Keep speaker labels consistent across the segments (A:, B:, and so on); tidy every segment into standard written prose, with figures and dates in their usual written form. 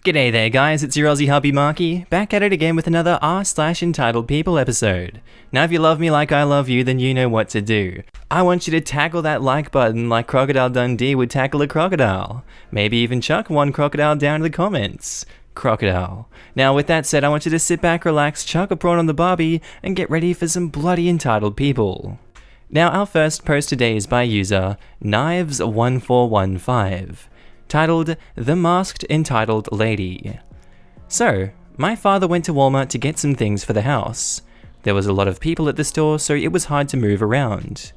A: G'day there guys, it's your Aussie Hubby Markee, back at it again with another r/entitled people episode. Now if you love me like I love you, then you know what to do. I want you to tackle that like button like Crocodile Dundee would tackle a crocodile. Maybe even chuck one crocodile down in the comments. Crocodile. Now with that said, I want you to sit back, relax, chuck a prawn on the barbie, and get ready for some bloody entitled people. Now our first post today is by user Knives1415. Titled, The Masked Entitled Lady. So, my father went to Walmart to get some things for the house. There was a lot of people at the store, so it was hard to move around.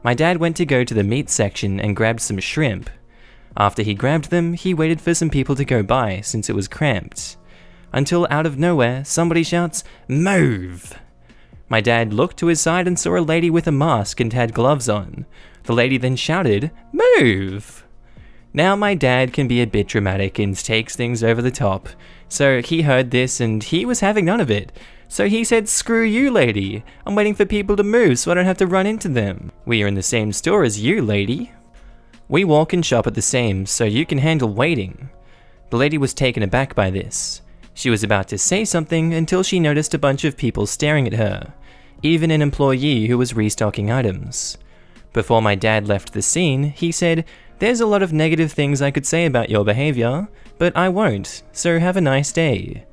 A: My dad went to go to the meat section and grabbed some shrimp. After he grabbed them, he waited for some people to go by since it was cramped. Until out of nowhere, somebody shouts, "Move!" My dad looked to his side and saw a lady with a mask and had gloves on. The lady then shouted, "Move!" Now my dad can be a bit dramatic and takes things over the top, so he heard this and he was having none of it. So he said, "Screw you, lady. I'm waiting for people to move so I don't have to run into them. We are in the same store as you, lady. We walk and shop at the same, so you can handle waiting." The lady was taken aback by this. She was about to say something until she noticed a bunch of people staring at her, even an employee who was restocking items. Before my dad left the scene, he said, "There's a lot of negative things I could say about your behavior, but I won't, so have a nice day."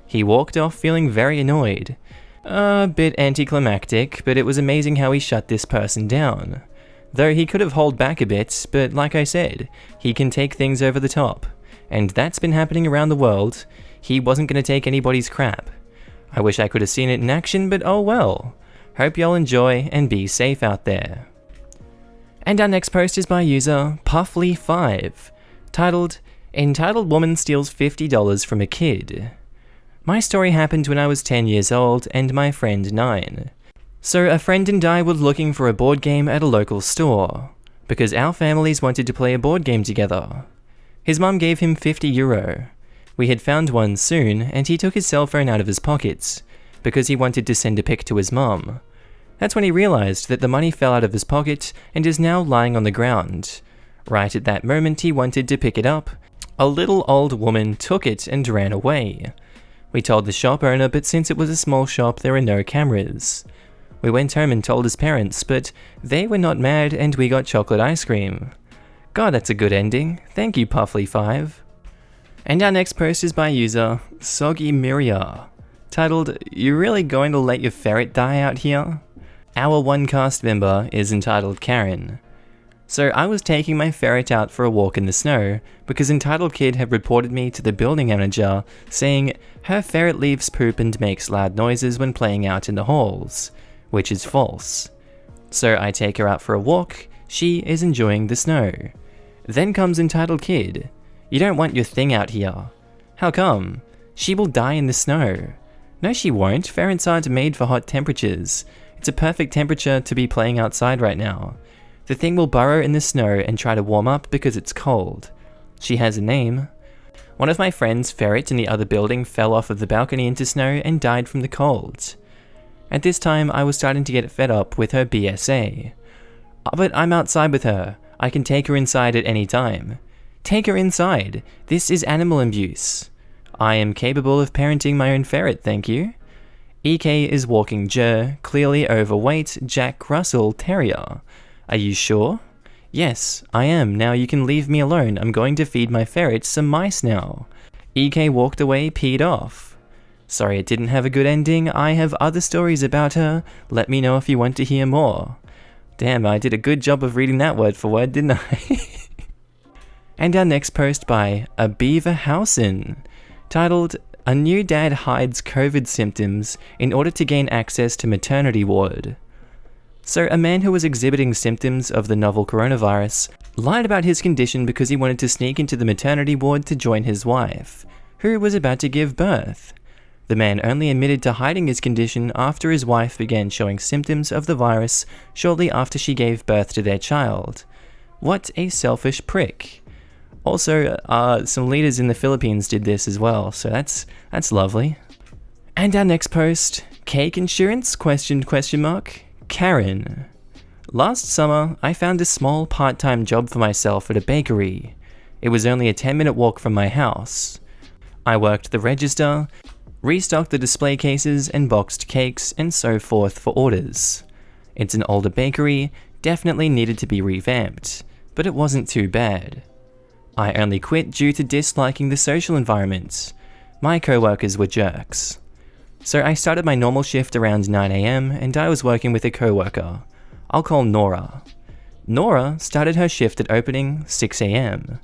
A: He walked off feeling very annoyed. A bit anticlimactic, but it was amazing how he shut this person down. Though he could have held back a bit, but like I said, he can take things over the top. And that's been happening around the world. He wasn't going to take anybody's crap. I wish I could have seen it in action, but oh well. Hope y'all enjoy and be safe out there. And our next post is by user Puffly5, titled, Entitled Woman Steals $50 from a Kid. My story happened when I was 10 years old and my friend 9. So a friend and I were looking for a board game at a local store, because our families wanted to play a board game together. His mum gave him €50. We had found one soon and he took his cell phone out of his pockets, because he wanted to send a pic to his mum. That's when he realized that the money fell out of his pocket and is now lying on the ground. Right at that moment he wanted to pick it up. A little old woman took it and ran away. We told the shop owner, but since it was a small shop there are no cameras. We went home and told his parents, but they were not mad and we got chocolate ice cream. God, that's a good ending. Thank you, Puffly5. And our next post is by user Soggy Miria, titled, You really going to let your ferret die out here? Our one cast member is entitled Karen. So I was taking my ferret out for a walk in the snow because Entitled Kid had reported me to the building manager saying her ferret leaves poop and makes loud noises when playing out in the halls, which is false. So I take her out for a walk, she is enjoying the snow. Then comes Entitled Kid. You don't want your thing out here. How come? She will die in the snow. No she won't, ferrets aren't made for hot temperatures. It's a perfect temperature to be playing outside right now. The thing will burrow in the snow and try to warm up because it's cold. She has a name. One of my friend's ferret in the other building fell off of the balcony into snow and died from the cold. At this time, I was starting to get fed up with her BSA. But I'm outside with her. I can take her inside at any time. Take her inside. This is animal abuse. I am capable of parenting my own ferret, thank you. EK is walking Jer, clearly overweight, Jack Russell Terrier. Are you sure? Yes, I am. Now you can leave me alone. I'm going to feed my ferret some mice now. EK walked away, peed off. Sorry it didn't have a good ending. I have other stories about her. Let me know if you want to hear more. Damn, I did a good job of reading that word for word, didn't I? And our next post by A Beaver Housen, titled, A New Dad Hides COVID Symptoms in Order to Gain Access to Maternity Ward. So a man who was exhibiting symptoms of the novel coronavirus lied about his condition because he wanted to sneak into the maternity ward to join his wife, who was about to give birth. The man only admitted to hiding his condition after his wife began showing symptoms of the virus shortly after she gave birth to their child. What a selfish prick. Also, some leaders in the Philippines did this as well, so that's lovely. And our next post, Cake Insurance, ? Karen. Last summer, I found a small part-time job for myself at a bakery. It was only a 10-minute walk from my house. I worked the register, restocked the display cases and boxed cakes and so forth for orders. It's an older bakery, definitely needed to be revamped, but it wasn't too bad. I only quit due to disliking the social environment. My co-workers were jerks. So I started my normal shift around 9 AM and I was working with a co-worker. I'll call Nora. Nora started her shift at opening 6 AM.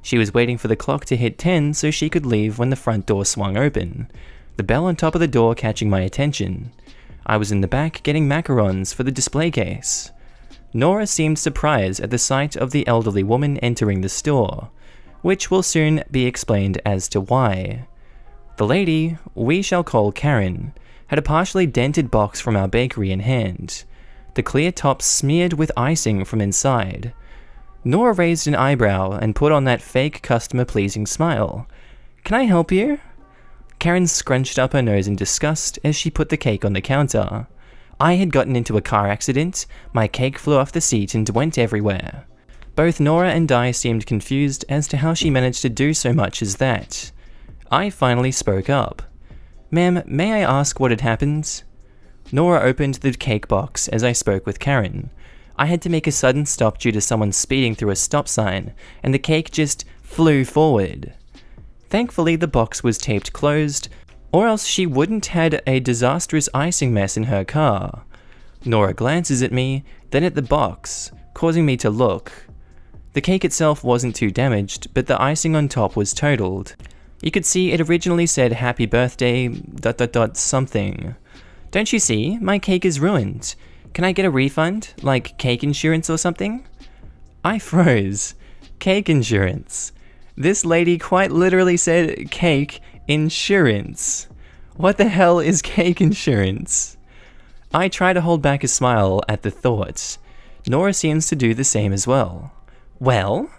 A: She was waiting for the clock to hit 10 so she could leave when the front door swung open, the bell on top of the door catching my attention. I was in the back getting macarons for the display case. Nora seemed surprised at the sight of the elderly woman entering the store, which will soon be explained as to why. The lady, we shall call Karen, had a partially dented box from our bakery in hand, the clear top smeared with icing from inside. Nora raised an eyebrow and put on that fake customer-pleasing smile. "Can I help you?" Karen scrunched up her nose in disgust as she put the cake on the counter. I had gotten into a car accident, my cake flew off the seat and went everywhere. Both Nora and I seemed confused as to how she managed to do so much as that. I finally spoke up. "Ma'am, may I ask what had happened?" Nora opened the cake box as I spoke with Karen. I had to make a sudden stop due to someone speeding through a stop sign, and the cake just flew forward. Thankfully, the box was taped closed, or else she wouldn't had a disastrous icing mess in her car. Nora glances at me, then at the box, causing me to look. The cake itself wasn't too damaged, but the icing on top was totaled. You could see it originally said happy birthday ... something. "Don't you see? My cake is ruined. Can I get a refund? Like cake insurance or something?" I froze. Cake insurance. This lady quite literally said cake insurance. What the hell is cake insurance? I try to hold back a smile at the thought. Nora seems to do the same as well. "Well?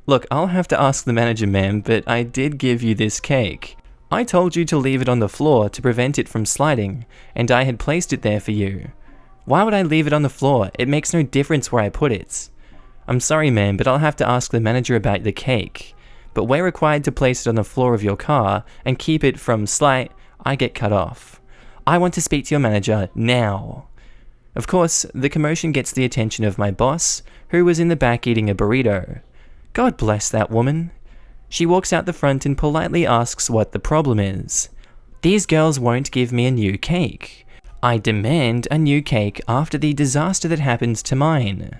A: Look, I'll have to ask the manager, ma'am, but I did give you this cake. I told you to leave it on the floor to prevent it from sliding, and I had placed it there for you. Why would I leave it on the floor? It makes no difference where I put it. I'm sorry, ma'am, but I'll have to ask the manager about the cake. But we're required to place it on the floor of your car and keep it from I get cut off. I want to speak to your manager now." Of course, the commotion gets the attention of my boss, who was in the back eating a burrito. God bless that woman. She walks out the front and politely asks what the problem is. These girls won't give me a new cake. I demand a new cake after the disaster that happened to mine.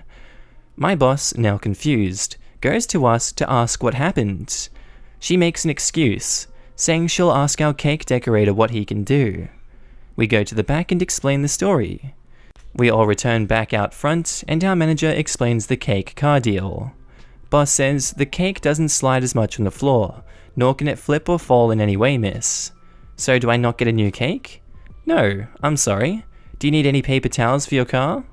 A: My boss, now confused, goes to us to ask what happened. She makes an excuse, saying she'll ask our cake decorator what he can do. We go to the back and explain the story. We all return back out front, and our manager explains the cake car deal. Boss says the cake doesn't slide as much on the floor, nor can it flip or fall in any way, miss. So do I not get a new cake? No, I'm sorry. Do you need any paper towels for your car?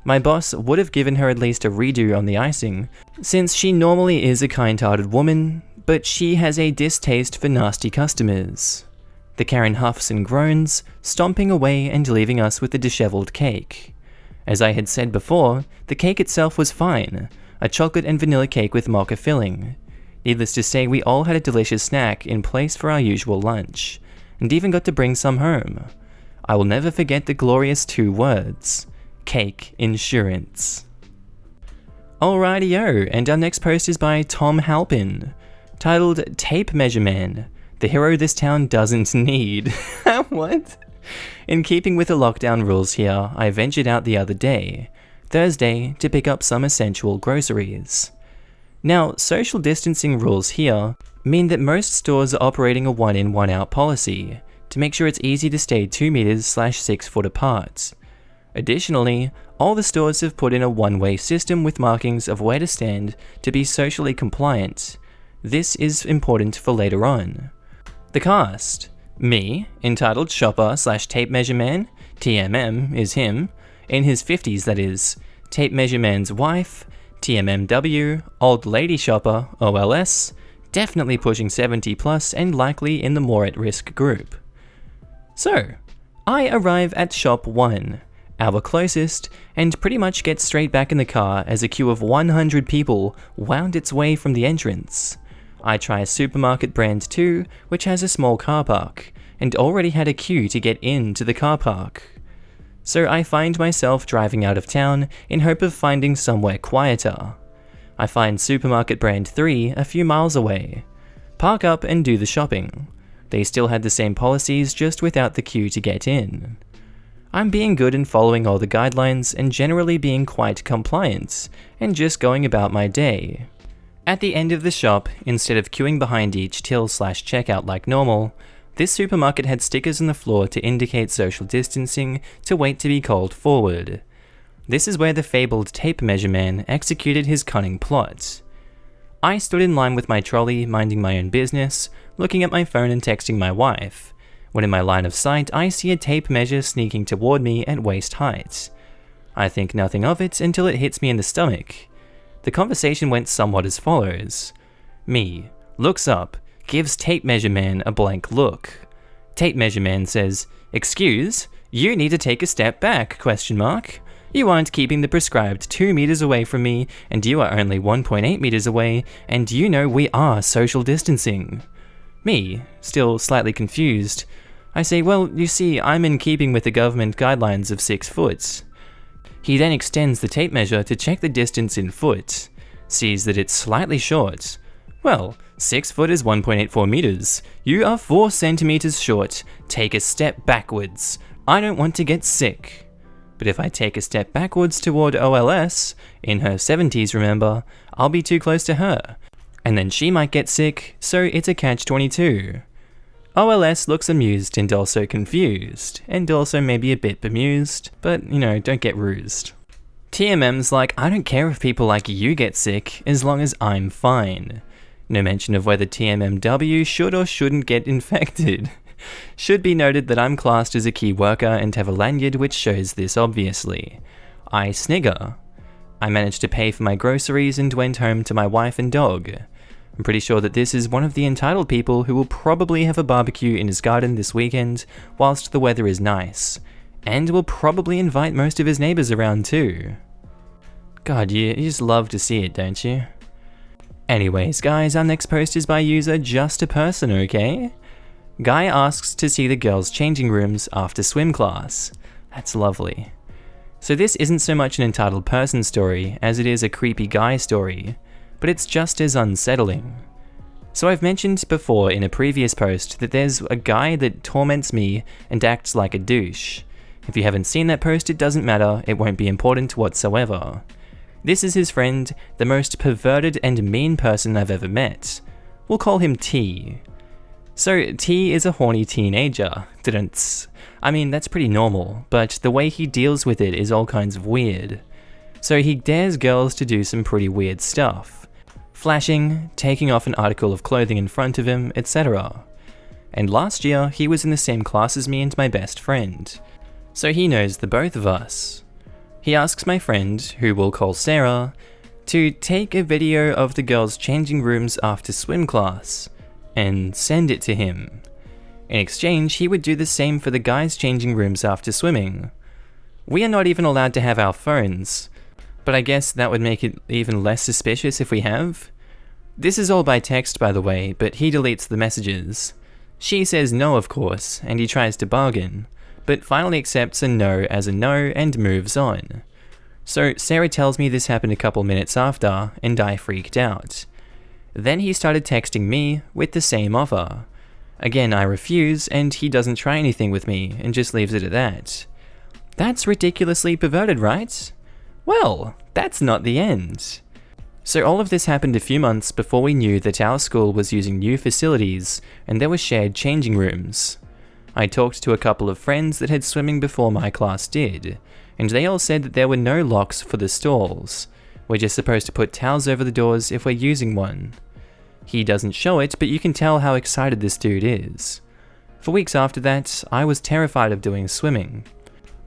A: My boss would have given her at least a redo on the icing, since she normally is a kind-hearted woman, but she has a distaste for nasty customers. The Karen huffs and groans, stomping away and leaving us with the disheveled cake. As I had said before, the cake itself was fine, a chocolate and vanilla cake with mocha filling. Needless to say, we all had a delicious snack in place for our usual lunch, and even got to bring some home. I will never forget the glorious 2 words, cake insurance. Alrighty-o, and our next post is by Tom Halpin, titled Tape Measure Man, the hero this town doesn't need. What? In keeping with the lockdown rules here, I ventured out the other day, Thursday, to pick up some essential groceries. Now, social distancing rules here mean that most stores are operating a 1-in, 1-out policy to make sure it's easy to stay 2 meters/6 foot apart. Additionally, all the stores have put in a one-way system with markings of where to stand to be socially compliant. This is important for later on. The cast: me, entitled Shopper/Tape Measure Man, TMM is him, in his 50s that is, Tape Measure Man's wife, TMMW, Old Lady Shopper, OLS, definitely pushing 70 plus and likely in the more at-risk group. So, I arrive at Shop 1, our closest, and pretty much get straight back in the car as a queue of 100 people wound its way from the entrance. I try supermarket brand 2, which has a small car park, and already had a queue to get into the car park. So I find myself driving out of town in hope of finding somewhere quieter. I find supermarket brand 3 a few miles away. Park up and do the shopping. They still had the same policies, just without the queue to get in. I'm being good and following all the guidelines and generally being quite compliant, and just going about my day. At the end of the shop, instead of queuing behind each till/checkout like normal, this supermarket had stickers on the floor to indicate social distancing to wait to be called forward. This is where the fabled tape measure man executed his cunning plot. I stood in line with my trolley, minding my own business, looking at my phone and texting my wife, when in my line of sight I see a tape measure sneaking toward me at waist height. I think nothing of it until it hits me in the stomach. The conversation went somewhat as follows. Me looks up, gives tape measure man a blank look. Tape measure man says, "Excuse, you need to take a step back, ? You aren't keeping the prescribed 2 meters away from me, and you are only 1.8 meters away, and you know we are social distancing." Me, still slightly confused, I say, "Well, you see, I'm in keeping with the government guidelines of 6 foot. He then extends the tape measure to check the distance in foot, sees that it's slightly short. "Well, 6 foot is 1.84 meters. You are 4 centimeters short. Take a step backwards. I don't want to get sick." But if I take a step backwards toward OLS, in her 70s remember, I'll be too close to her. And then she might get sick, so it's a catch-22. OLS looks amused and also confused, and also maybe a bit bemused, but don't get rused. TMM's like, "I don't care if people like you get sick, as long as I'm fine." No mention of whether TMMW should or shouldn't get infected. Should be noted that I'm classed as a key worker and have a lanyard which shows this obviously. I snigger. I managed to pay for my groceries and went home to my wife and dog. I'm pretty sure that this is one of the entitled people who will probably have a barbecue in his garden this weekend whilst the weather is nice, and will probably invite most of his neighbours around too. God, you just love to see it, don't you? Anyways guys, our next post is by user Just a Person, okay? Guy asks to see the girls' changing rooms after swim class. That's lovely. So this isn't so much an entitled person story as it is a creepy guy story, but it's just as unsettling. So I've mentioned before in a previous post that there's a guy that torments me and acts like a douche. If you haven't seen that post, it doesn't matter, it won't be important whatsoever. This is his friend, the most perverted and mean person I've ever met. We'll call him T. So T is a horny teenager. I mean, that's pretty normal, but the way he deals with it is all kinds of weird. So he dares girls to do some pretty weird stuff. Flashing, taking off an article of clothing in front of him, etc. And last year, he was in the same class as me and my best friend. So he knows the both of us. He asks my friend, who we'll call Sarah, to take a video of the girls' changing rooms after swim class, and send it to him. In exchange, he would do the same for the guys' changing rooms after swimming. We are not even allowed to have our phones, but I guess that would make it even less suspicious if we have. This is all by text, by the way, but he deletes the messages. She says no, of course, and he tries to bargain, but finally accepts a no as a no and moves on. So Sarah tells me this happened a couple minutes after, and I freaked out. Then he started texting me with the same offer. Again, I refuse, and he doesn't try anything with me, and just leaves it at that. That's ridiculously perverted, right? Well, that's not the end. So all of this happened a few months before we knew that our school was using new facilities, and there were shared changing rooms. I talked to a couple of friends that had swimming before my class did, and they all said that there were no locks for the stalls. We're just supposed to put towels over the doors if we're using one. He doesn't show it, but you can tell how excited this dude is. For weeks after that, I was terrified of doing swimming.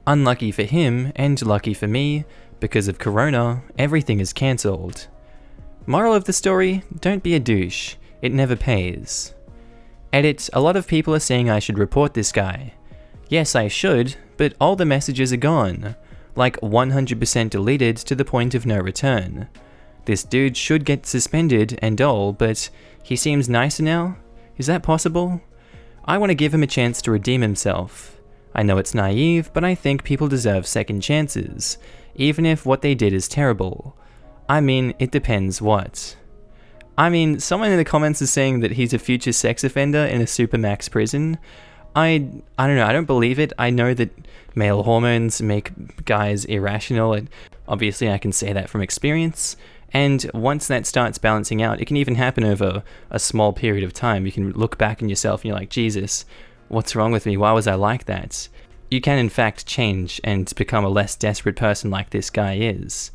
A: Unlucky for him, and lucky for me, because of Corona, everything is cancelled. Moral of the story, don't be a douche. It never pays. Edit, a lot of people are saying I should report this guy. Yes, I should, but all the messages are gone. Like 100% deleted to the point of no return. This dude should get suspended and all, but he seems nicer now? Is that possible? I want to give him a chance to redeem himself. I know it's naive, but I think people deserve second chances, even if what they did is terrible. I mean, it depends what. I mean, someone in the comments is saying that he's a future sex offender in a supermax prison. I don't know, I don't believe it. I know that male hormones make guys irrational, and obviously I can say that from experience. And once that starts balancing out, it can even happen over a small period of time. You can look back on yourself and you're like, Jesus, what's wrong with me? Why was I like that? You can in fact change and become a less desperate person like this guy is.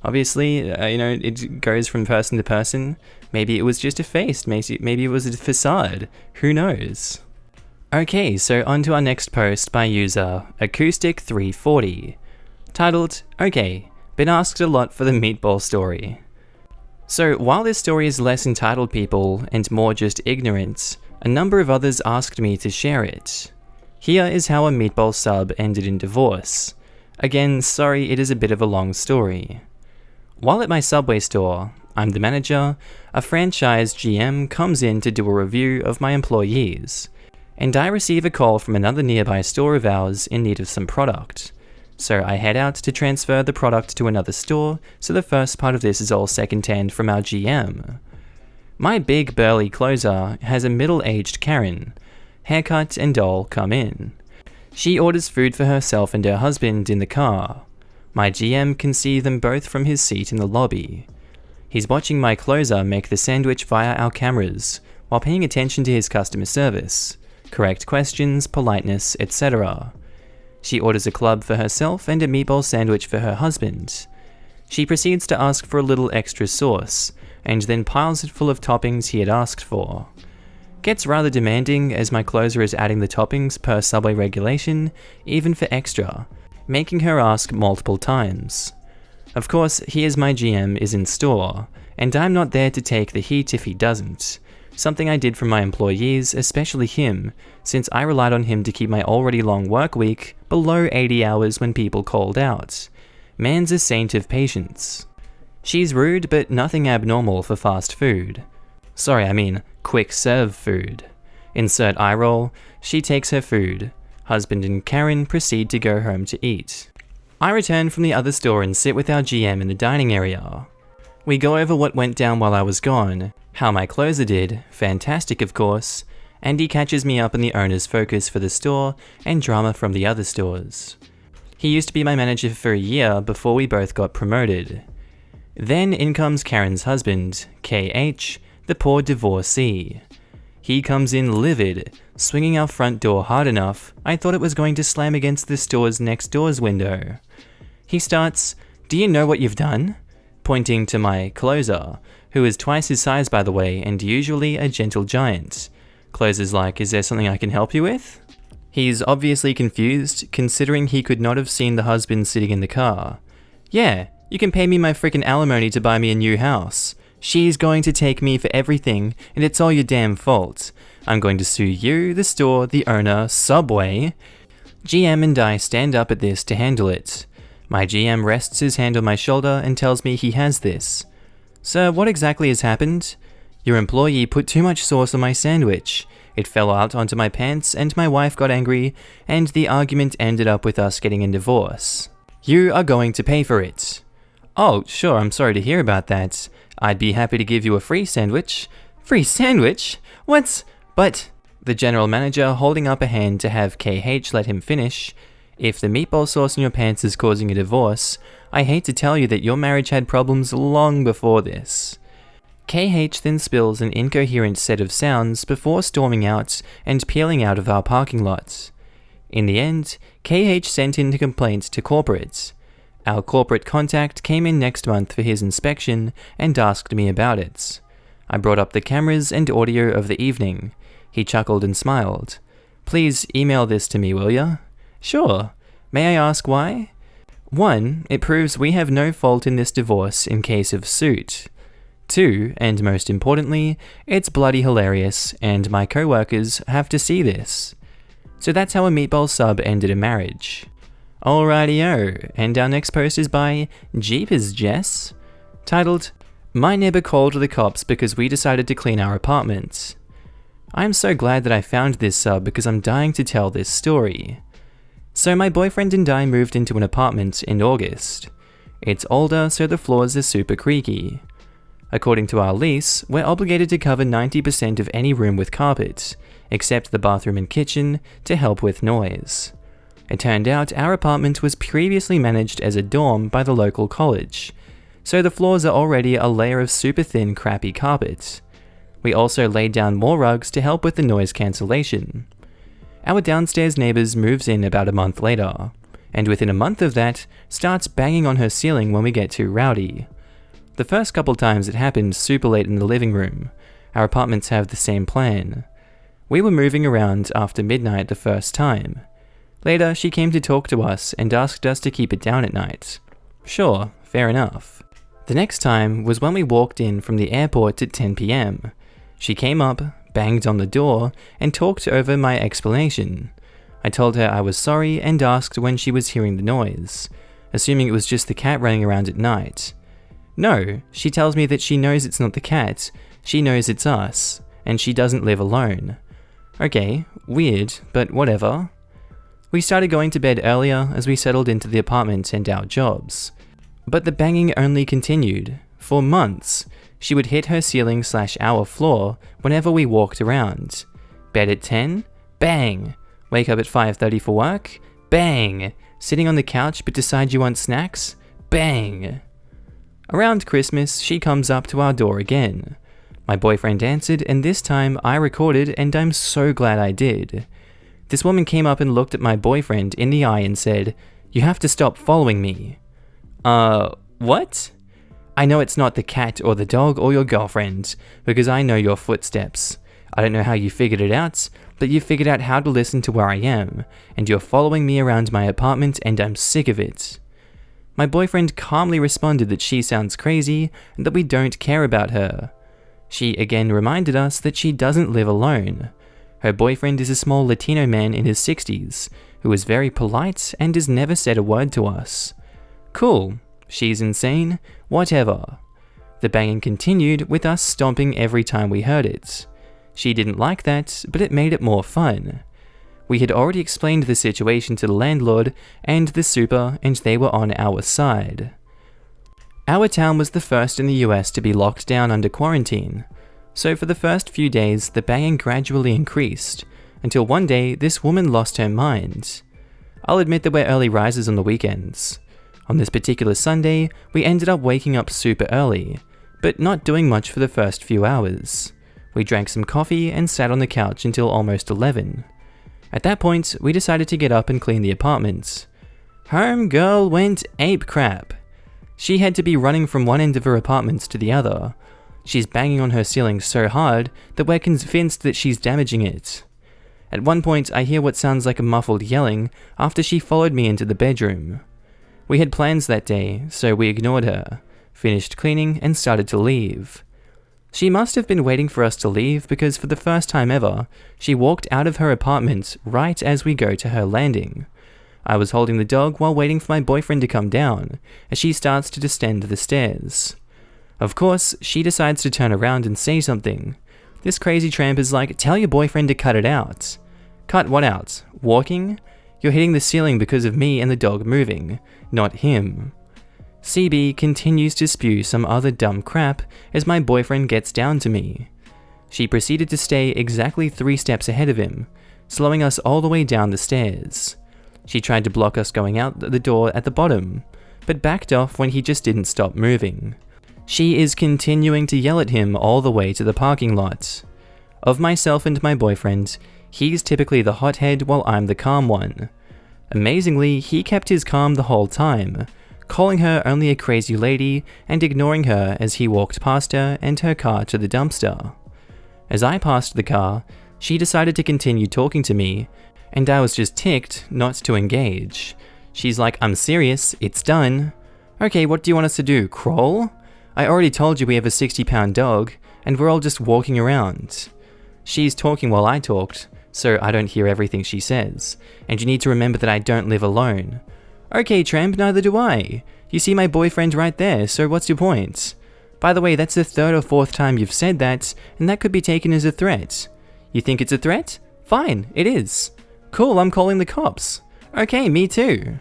A: Obviously, it goes from person to person. Maybe it was just a face, maybe it was a facade. Who knows? Okay, so on to our next post by user Acoustic340, titled, Okay, been asked a lot for the meatball story. So while this story is less entitled people and more just ignorant, a number of others asked me to share it. Here is how a meatball sub ended in divorce. Again, sorry, it is a bit of a long story. While at my Subway store, I'm the manager, a franchise GM comes in to do a review of my employees, and I receive a call from another nearby store of ours in need of some product. So I head out to transfer the product to another store, so the first part of this is all second-hand from our GM. My big burly closer has a middle-aged Karen. Haircut and all come in. She orders food for herself and her husband in the car. My GM can see them both from his seat in the lobby. He's watching my closer make the sandwich via our cameras, while paying attention to his customer service, correct questions, politeness, etc. She orders a club for herself and a meatball sandwich for her husband. She proceeds to ask for a little extra sauce, and then piles it full of toppings he had asked for. Gets rather demanding as my closer is adding the toppings per Subway regulation, even for extra, making her ask multiple times. Of course, here's my GM is in store, and I'm not there to take the heat if he doesn't. Something I did for my employees, especially him, since I relied on him to keep my already long work week below 80 hours when people called out. Man's a saint of patience. She's rude, but nothing abnormal for fast food. Sorry, I mean quick serve food. Insert eye roll, she takes her food. Husband and Karen proceed to go home to eat. I return from the other store and sit with our GM in the dining area. We go over what went down while I was gone, how my closer did, fantastic of course, and he catches me up on the owner's focus for the store and drama from the other stores. He used to be my manager for a year before we both got promoted. Then in comes Karen's husband, KH, the poor divorcee. He comes in livid, swinging our front door hard enough, I thought it was going to slam against the store's next door's window. He starts, "Do you know what you've done?" pointing to my closer, who is twice his size by the way and usually a gentle giant. Closer's like, "Is there something I can help you with?" He's obviously confused, considering he could not have seen the husband sitting in the car. "Yeah, you can pay me my frickin' alimony to buy me a new house. She's going to take me for everything, and it's all your damn fault. I'm going to sue you, the store, the owner, Subway." GM and I stand up at this to handle it. My GM rests his hand on my shoulder and tells me he has this. "Sir, what exactly has happened?" "Your employee put too much sauce on my sandwich. It fell out onto my pants and my wife got angry, and the argument ended up with us getting a divorce. You are going to pay for it." "Oh, sure, I'm sorry to hear about that. I'd be happy to give you a free sandwich." "Free sandwich? What? But..." The general manager holding up a hand to have KH let him finish. "If the meatball sauce in your pants is causing a divorce, I hate to tell you that your marriage had problems long before this." KH then spills an incoherent set of sounds before storming out and peeling out of our parking lot. In the end, KH sent in a complaint to corporate. Our corporate contact came in next month for his inspection and asked me about it. I brought up the cameras and audio of the evening. He chuckled and smiled. "Please email this to me, will ya?" "Sure. May I ask why?" 1. It proves we have no fault in this divorce in case of suit. 2, and most importantly, it's bloody hilarious and my co-workers have to see this. So that's how a meatball sub ended a marriage. Alrighty-o, and our next post is by Jeepers Jess, titled, My neighbor called the cops because we decided to clean our apartment. I am so glad that I found this sub because I'm dying to tell this story. So my boyfriend and I moved into an apartment in August. It's older, so the floors are super creaky. According to our lease, we're obligated to cover 90% of any room with carpet, except the bathroom and kitchen, to help with noise. It turned out our apartment was previously managed as a dorm by the local college, so the floors are already a layer of super thin, crappy carpet. We also laid down more rugs to help with the noise cancellation. Our downstairs neighbors moves in about a month later, and within a month of that, starts banging on her ceiling when we get too rowdy. The first couple times it happened super late in the living room. Our apartments have the same plan. We were moving around after midnight the first time. Later, she came to talk to us and asked us to keep it down at night. Sure, fair enough. The next time was when we walked in from the airport at 10 PM. She came up, banged on the door, and talked over my explanation. I told her I was sorry and asked when she was hearing the noise, assuming it was just the cat running around at night. No, she tells me that she knows it's not the cat, she knows it's us, and she doesn't live alone. Okay, weird, but whatever. We started going to bed earlier as we settled into the apartment and our jobs. But the banging only continued. For months, she would hit her ceiling/our floor whenever we walked around. Bed at 10? Bang! Wake up at 5:30 for work? Bang! Sitting on the couch but decide you want snacks? Bang! Around Christmas, she comes up to our door again. My boyfriend answered, and this time I recorded, and I'm so glad I did. This woman came up and looked at my boyfriend in the eye and said, "You have to stop following me." What? I know it's not the cat or the dog or your girlfriend, because I know your footsteps. I don't know how you figured it out, but you figured out how to listen to where I am, and you're following me around my apartment and I'm sick of it. My boyfriend calmly responded that she sounds crazy and that we don't care about her. She again reminded us that she doesn't live alone. Her boyfriend is a small Latino man in his 60s, who is very polite and has never said a word to us. Cool. She's insane. Whatever. The banging continued with us stomping every time we heard it. She didn't like that, but it made it more fun. We had already explained the situation to the landlord and the super, and they were on our side. Our town was the first in the US to be locked down under quarantine, so for the first few days the banging gradually increased, until one day this woman lost her mind. I'll admit that we're early risers on the weekends. On this particular Sunday, we ended up waking up super early, but not doing much for the first few hours. We drank some coffee and sat on the couch until almost 11. At that point, we decided to get up and clean the apartment. Homegirl went ape crap. She had to be running from one end of her apartment to the other. She's banging on her ceiling so hard that we're convinced that she's damaging it. At one point, I hear what sounds like a muffled yelling after she followed me into the bedroom. We had plans that day, so we ignored her, finished cleaning, and started to leave. She must have been waiting for us to leave because for the first time ever, she walked out of her apartment right as we go to her landing. I was holding the dog while waiting for my boyfriend to come down, as she starts to descend the stairs. Of course, she decides to turn around and say something. This crazy tramp is like, "Tell your boyfriend to cut it out." Cut what out? Walking? You're hitting the ceiling because of me and the dog moving, not him. CB continues to spew some other dumb crap as my boyfriend gets down to me. She proceeded to stay exactly 3 steps ahead of him, slowing us all the way down the stairs. She tried to block us going out the door at the bottom, but backed off when he just didn't stop moving. She is continuing to yell at him all the way to the parking lot. Of myself and my boyfriend, he's typically the hothead while I'm the calm one. Amazingly, he kept his calm the whole time, calling her only a crazy lady and ignoring her as he walked past her and her car to the dumpster. As I passed the car, she decided to continue talking to me, and I was just ticked not to engage. She's like, "I'm serious, it's done." Okay, what do you want us to do, crawl? I already told you we have a 60-pound dog, and we're all just walking around. She's talking while I talked, so I don't hear everything she says, and you need to remember that I don't live alone. Okay, tramp, neither do I. You see my boyfriend right there, so what's your point? By the way, that's the third or fourth time you've said that, and that could be taken as a threat. You think it's a threat? Fine, it is. Cool, I'm calling the cops. Okay, me too.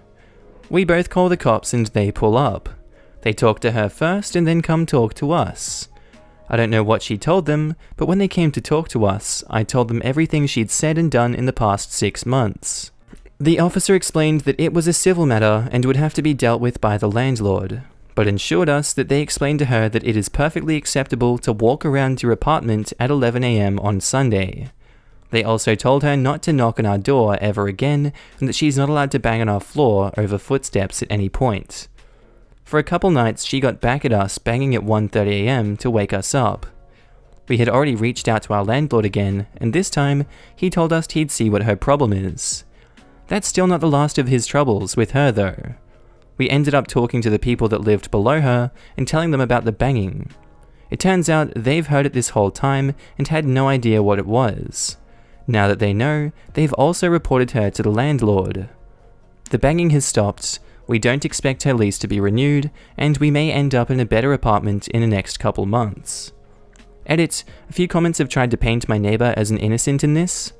A: We both call the cops and they pull up. They talk to her first and then come talk to us. I don't know what she told them, but when they came to talk to us, I told them everything she'd said and done in the past 6 months. The officer explained that it was a civil matter and would have to be dealt with by the landlord, but assured us that they explained to her that it is perfectly acceptable to walk around your apartment at 11 AM on Sunday. They also told her not to knock on our door ever again and that she's not allowed to bang on our floor over footsteps at any point. For a couple nights, she got back at us banging at 1:30 AM to wake us up. We had already reached out to our landlord again, and this time, he told us he'd see what her problem is. That's still not the last of his troubles with her though. We ended up talking to the people that lived below her and telling them about the banging. It turns out they've heard it this whole time and had no idea what it was. Now that they know, they've also reported her to the landlord. The banging has stopped, we don't expect her lease to be renewed, and we may end up in a better apartment in the next couple months. Edit, a few comments have tried to paint my neighbor as an innocent in this.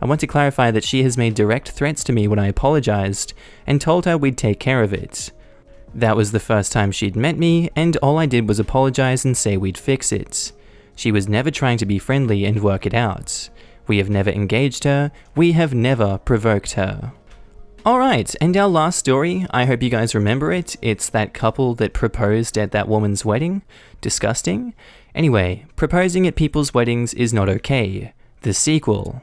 A: I want to clarify that she has made direct threats to me when I apologized, and told her we'd take care of it. That was the first time she'd met me, and all I did was apologize and say we'd fix it. She was never trying to be friendly and work it out. We have never engaged her, we have never provoked her. Alright, and our last story, I hope you guys remember it. It's that couple that proposed at that woman's wedding. Disgusting. Anyway, proposing at people's weddings is not okay. The sequel.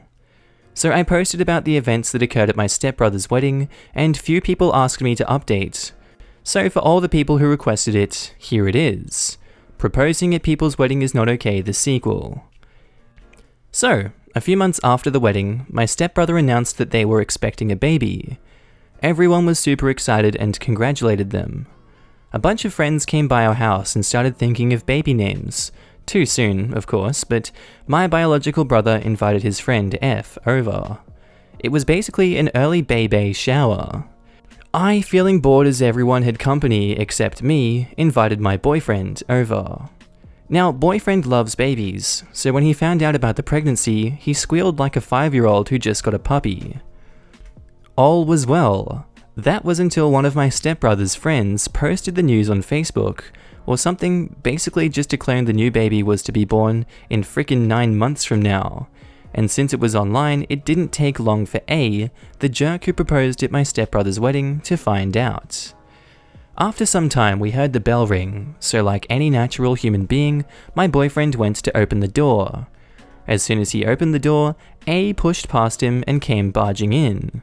A: So I posted about the events that occurred at my stepbrother's wedding, and few people asked me to update. So for all the people who requested it, here it is. Proposing at people's wedding is not okay, the sequel. So, a few months after the wedding, my stepbrother announced that they were expecting a baby. Everyone was super excited and congratulated them. A bunch of friends came by our house and started thinking of baby names. Too soon, of course, but my biological brother invited his friend F over. It was basically an early baby shower. I, feeling bored as everyone had company except me, invited my boyfriend over. Now, boyfriend loves babies, so when he found out about the pregnancy, he squealed like a 5-year-old who just got a puppy. All was well. That was until one of my stepbrother's friends posted the news on Facebook, or something, basically just declaring the new baby was to be born in frickin' 9 months from now. And since it was online, it didn't take long for A, the jerk who proposed at my stepbrother's wedding, to find out. After some time, we heard the bell ring, so like any natural human being, my boyfriend went to open the door. As soon as he opened the door, A pushed past him and came barging in.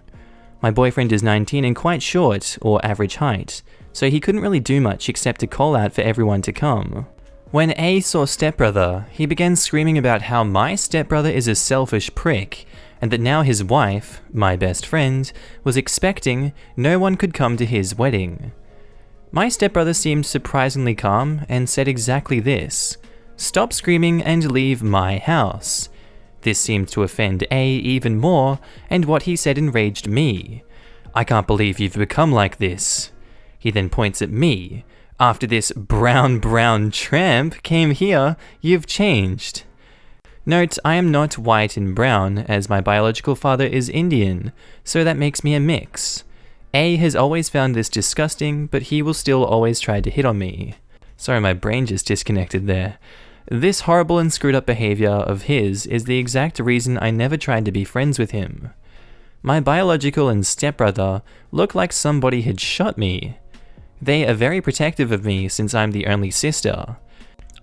A: My boyfriend is 19 and quite short, or average height, so he couldn't really do much except to call out for everyone to come. When A saw stepbrother, he began screaming about how my stepbrother is a selfish prick, and that now his wife, my best friend, was expecting no one could come to his wedding. My stepbrother seemed surprisingly calm and said exactly this: "Stop screaming and leave my house." This seemed to offend A even more, and what he said enraged me. "I can't believe you've become like this." He then points at me. "After this brown tramp came here, you've changed." Note, I am not white and brown, as my biological father is Indian, so that makes me a mix. A has always found this disgusting, but he will still always try to hit on me. Sorry, my brain just disconnected there. This horrible and screwed up behavior of his is the exact reason I never tried to be friends with him. My biological and stepbrother look like somebody had shot me. They are very protective of me since I'm the only sister.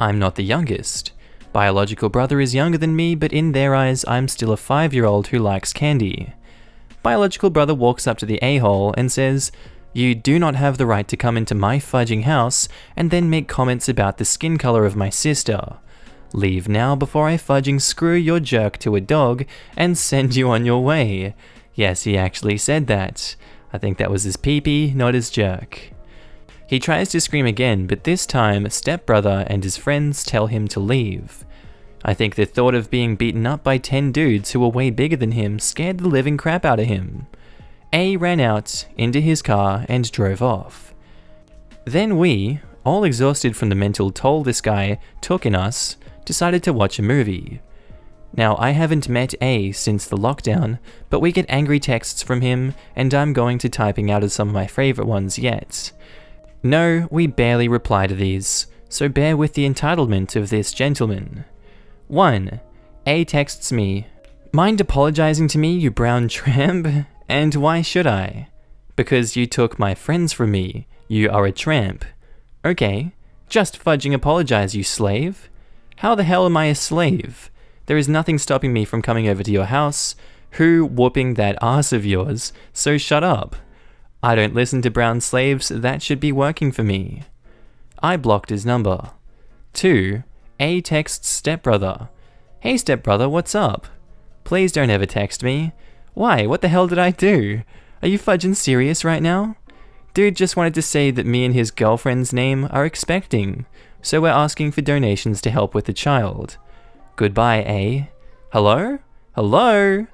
A: I'm not the youngest. Biological brother is younger than me, but in their eyes, I'm still a 5-year-old who likes candy. Biological brother walks up to the a-hole and says, "You do not have the right to come into my fudging house and then make comments about the skin color of my sister. Leave now before I fudging screw your jerk to a dog and send you on your way." Yes, he actually said that. I think that was his pee-pee, not his jerk. He tries to scream again, but this time, stepbrother and his friends tell him to leave. I think the thought of being beaten up by 10 dudes who were way bigger than him scared the living crap out of him. A ran out into his car and drove off. Then we, all exhausted from the mental toll this guy took in us, decided to watch a movie. Now, I haven't met A since the lockdown, but we get angry texts from him, and I'm going to typing out as some of my favorite ones yet. No, we barely reply to these, so bear with the entitlement of this gentleman. 1. A texts me, "Mind apologizing to me, you brown tramp? And why should I? Because you took my friends from me. You are a tramp." Okay, just fudging apologize, you slave. How the hell am I a slave? There is nothing stopping me from coming over to your house, whooping that ass of yours, so shut up. I don't listen to brown slaves, that should be working for me. I blocked his number. 2. A texts stepbrother. "Hey stepbrother, what's up? Please don't ever text me. Why, what the hell did I do? Are you fudging serious right now? Dude just wanted to say that me and his girlfriend's name are expecting, so we're asking for donations to help with the child. Goodbye, A. Hello? Hello?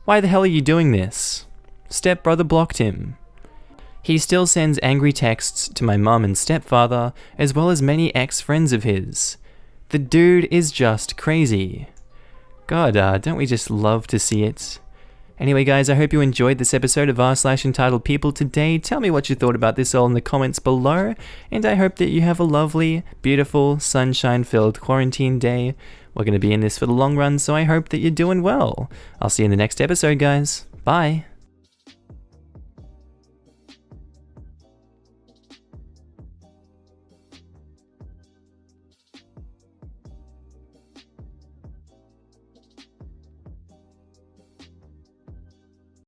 A: Why the hell are you doing this?" Stepbrother blocked him. He still sends angry texts to my mum and stepfather, as well as many ex-friends of his. The dude is just crazy. God, don't we just love to see it? Anyway guys, I hope you enjoyed this episode of r/EntitledPeople today. Tell me what you thought about this all in the comments below, and I hope that you have a lovely, beautiful, sunshine-filled quarantine day. We're going to be in this for the long run, so I hope that you're doing well. I'll see you in the next episode, guys. Bye.